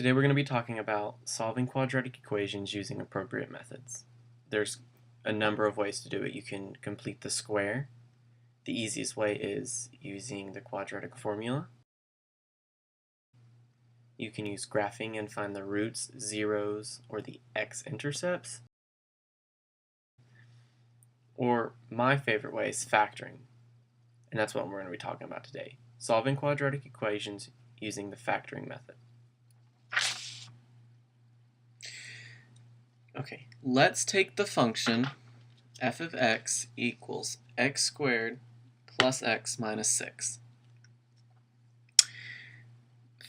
Today we're going to be talking about solving quadratic equations using appropriate methods. There's a number of ways to do it. You can complete the square. The easiest way is using the quadratic formula. You can use graphing and find the roots, zeros, or the x-intercepts. Or my favorite way is factoring, and that's what we're going to be talking about today. Solving quadratic equations using the factoring method. Okay, let's take the function f of x equals x squared plus x minus 6.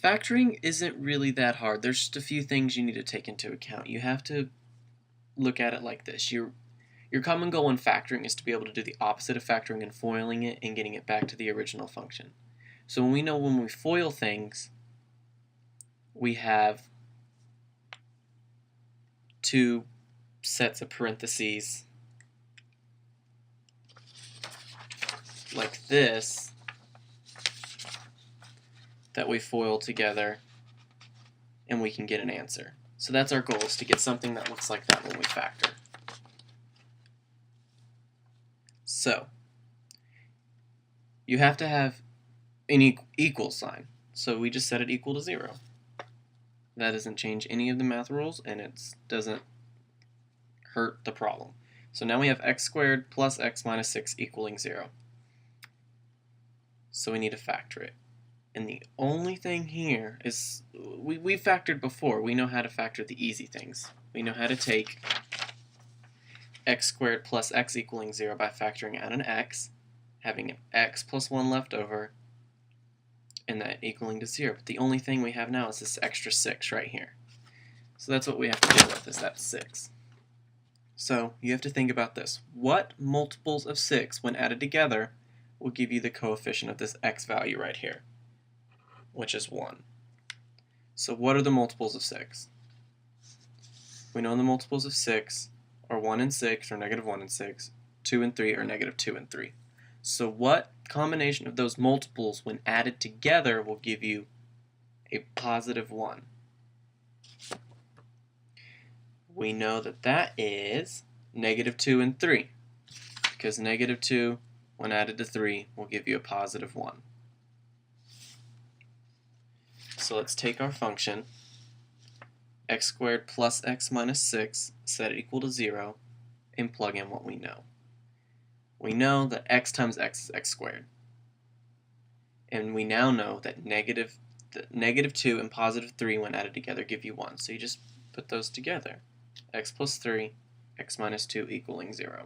Factoring isn't really that hard. There's just a few things you need to take into account. You have to look at it like this. Your common goal in factoring is to be able to do the opposite of factoring and foiling it and getting it back to the original function. So when we FOIL things, we have two sets of parentheses like this that we FOIL together and we can get an answer. So that's our goal, is to get something that looks like that when we factor. So you have to have an equal sign. So we just set it equal to 0. That doesn't change any of the math rules, and it doesn't hurt the problem. So now we have x squared plus x minus 6 equaling 0. So we need to factor it. And the only thing here is, we factored before. We know how to factor the easy things. We know how to take x squared plus x equaling 0 by factoring out an x, having an x plus 1 left over, and that equaling to 0. But the only thing we have now is this extra 6 right here. So that's what we have to deal with, is that 6. So you have to think about this. What multiples of 6, when added together, will give you the coefficient of this x value right here, which is 1. So what are the multiples of 6? We know the multiples of 6 are 1 and 6, or negative 1 and 6, 2 and 3, or negative 2 and 3. So what combination of those multiples, when added together, will give you a positive 1? We know that that is negative 2 and 3, because negative 2, when added to 3, will give you a positive 1. So let's take our function, x squared plus x minus 6, set it equal to 0, and plug in what we know. We know that x times x is x squared. And we now know that negative 2 and positive 3 when added together give you 1. So you just put those together. X plus 3, x minus 2 equaling 0.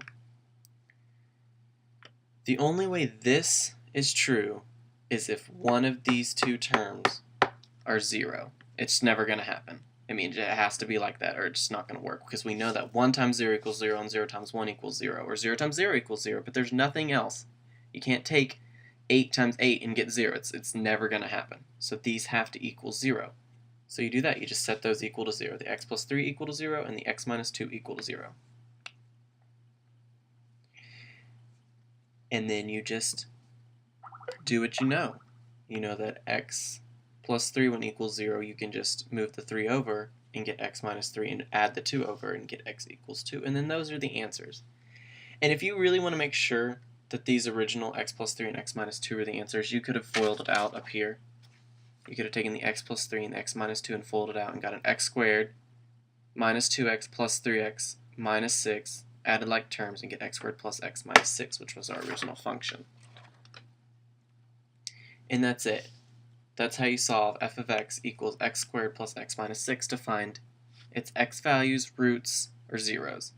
The only way this is true is if one of these two terms are 0. It's never going to happen. I mean, it has to be like that, or it's not going to work, because we know that 1 times 0 equals 0 and 0 times 1 equals 0, or 0 times 0 equals 0, but there's nothing else. You can't take 8 times 8 and get 0. It's never going to happen. So these have to equal 0. So you do that. You just set those equal to 0. The x plus 3 equal to 0, and the x minus 2 equal to 0. And then you just do what you know. You know that x plus 3 when equals 0, you can just move the 3 over and get x minus 3 and add the 2 over and get x equals 2. And then those are the answers. And if you really want to make sure that these original x plus 3 and x minus 2 are the answers, you could have FOILed it out up here. You could have taken the x plus 3 and the x minus 2 and FOILed it out and got an x squared minus 2x plus 3x minus 6, added like terms, and get x squared plus x minus 6, which was our original function. And that's it. That's how you solve f of x equals x squared plus x minus 6 to find its x values, roots, or zeros.